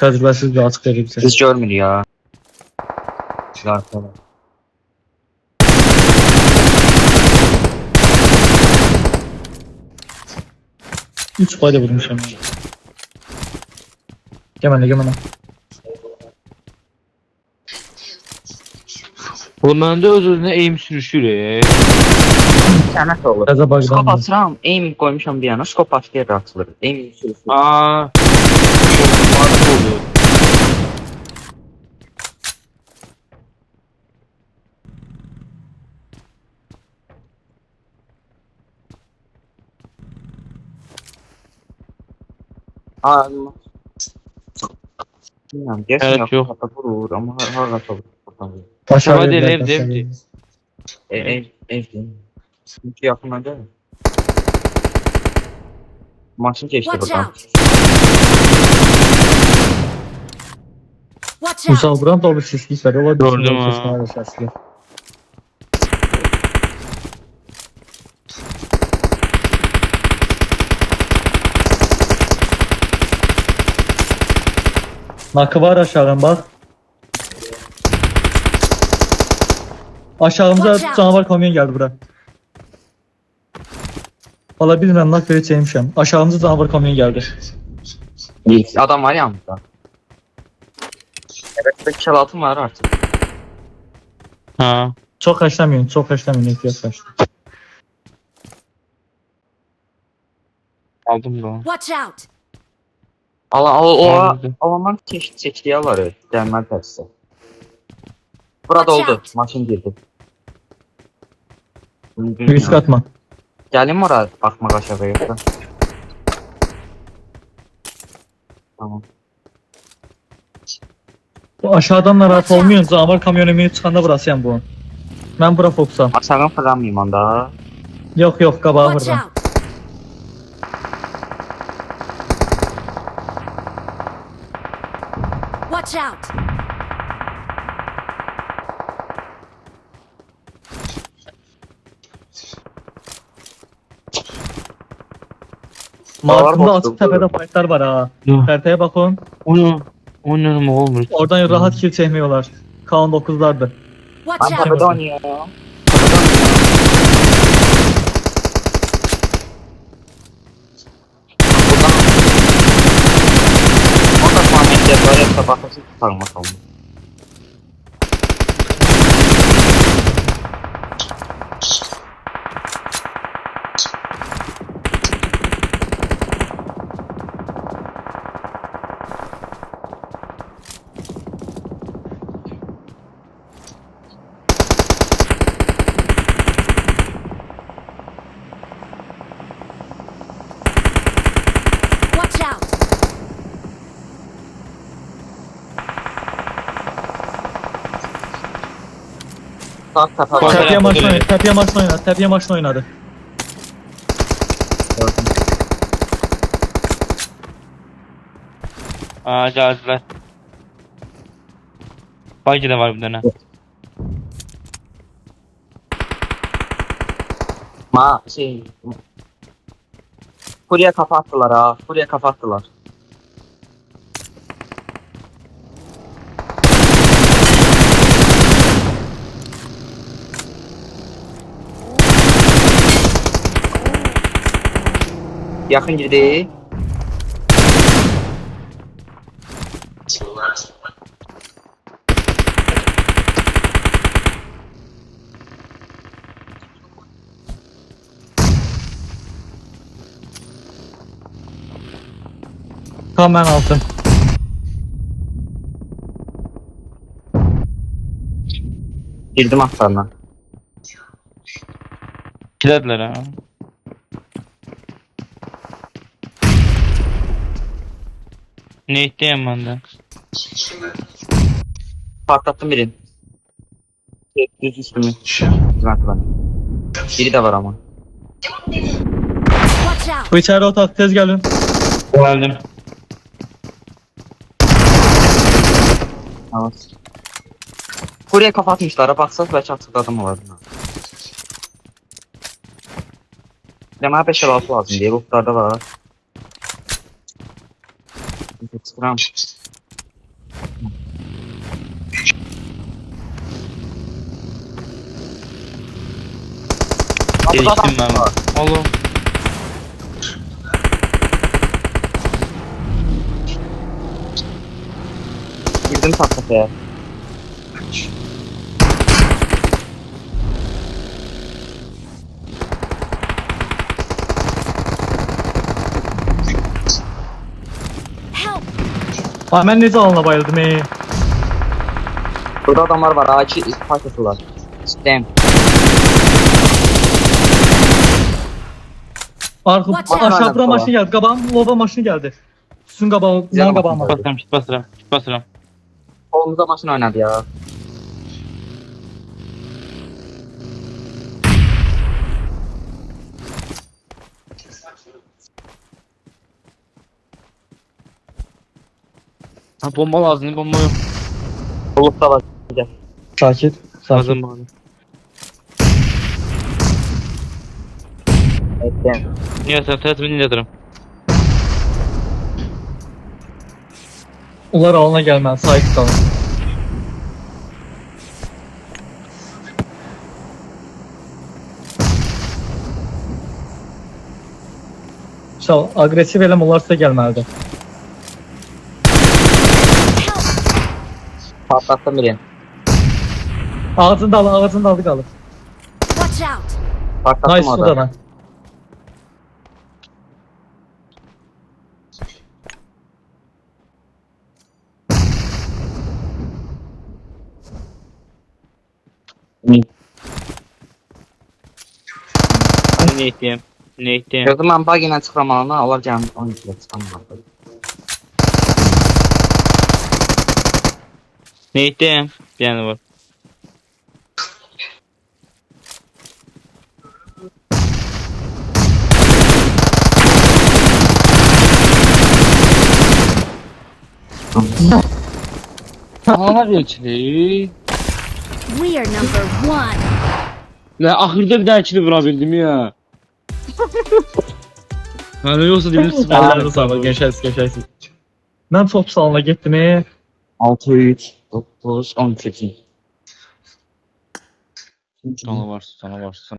Təcrübəsiz bir açıq verib bizə. Biz görmür ya. Zaten. 3 bayda vurmuşam. Gel mənə, gel mənə. Bu məndə öz-özünə eğim sürüşür. Sənət olur. Təzə Skop bağdan. açıram, aim qoymuşam bir yana, skop başlayır açılır. Aim sürüsü. Aa. Fark oldu. Aa, bilmiyorum, gerçekten Evet, yok. yok. Vurur ama har açılır. Aşağı Hadi, verilər, ev, aşağı ev. verilər. Ev değil. Çünkü yakından değil mi? Maçın geçti Watch buradan. out! Watch out! Uzaq vuran da bir sislik var. Ola Gördüm bilsin, ha. sesini alır səsli. Nakı var aşağıdan bak. Aşağımıza Watch out. canavar kamyon geldi bura. Valla bilmirəm nak verə çəkmişəm. Aşağımıza canavar kamyon geldi. Adam var yanımda. Evet, bir çalatım var artık. Ha. Çok xərcləməyin, çox xərcləməyin, ehtiyat xərcləməyin. Aldım da. Watch out! Anladım. Alanlar çeşitliğe var. Dənməl tərsi. Burada Watch oldu. out. Maşın girdi. Risk atma. Gəlim oraya baxmaq aşağıya yoxsa? Tamam. Bu aşağıdan narahat olmayın, canavar kamyon emeği çıxanda burasıyam bu. Mən bura fokusam. Aşağıdan fırlamayayım anda. Yox, yox, qabağa Watch vururam. out! Watch out! Markında Var, açıq var. təpədə faytlar var ha. Yox. Xəritəyə baxın. Oynanım olmur. Oradan rahat kill çəkmək olar. Kalan 9'lardır. Watch Ben out! tepede oynuyorum. Buradan... Orada Muhammed'de böyle sabahası tutarım bakalım. Watch out! Sağ tepe Bak, var. Tepe- Təpiyə maşın evet. oynadı, təpiyə maşın oynadı, təpiyə maşın oynadı. Aa, geldiler. Bagi de var bir tane. Şey... Kurye kapattılar ha. Kurye kapattılar. Yakın girdi. Tam mən altım. Girdim aktarına. Kilediler ha. Ne ihtiyem bende? Patlattım birini. Düz üstümü. Bizim aktarına. Biri de var ama. Watch out! Bu içəri otaq, tez gəlin. Geldim. Evet. Kurye kapatmışlar. Baksanız belki açıkta adam var. Demeye 5-6 lazım diye. Lootlarda var. Sıkıram. Geliştim ben. Oğlum. Girdim patlataya. Help! Ha mən necə alına bayıldım Burada adamlar var. Ağaçı parçasılar. Sistem. Arxı Watch out. aşağı bura maşın gəldi. Qabağım lova maşını gəldi. Üstün qabağı, Güzel mən qabağıma. maşın. Basıram, şit basıram. Şit basıram. Kolumuza maşın oynadı ya. Ha bomba lazım, bomba yok. Solukta var. Sakit, sakit. Lazım bana. Sistem. Niye sen tertibini yatırım. Onlar alına gəlməli, sakit qalın. Şal, agresiv eləm onlar sizə gəlməlidir. Patlattım birini. Ağacın dalı qalır. Watch out! Patlattım Nice orada. sudana. Ne ihtiyem? Ne ihtiyem? Gördüm ben bug ile çıkıram alana. Onlar gelmiş. 12 ile çıkamam. Ne ihtiyem? Bir yana var. Ana geçti. We are number one. Ne ahırda bir tane kili vurabildim ya. Hani yoksa dibini Əlləriniz sağlık, gençlərsiniz. Mən çox pis alına getdim. 6, 3, 9, 18. Sana varsın, sana varsın.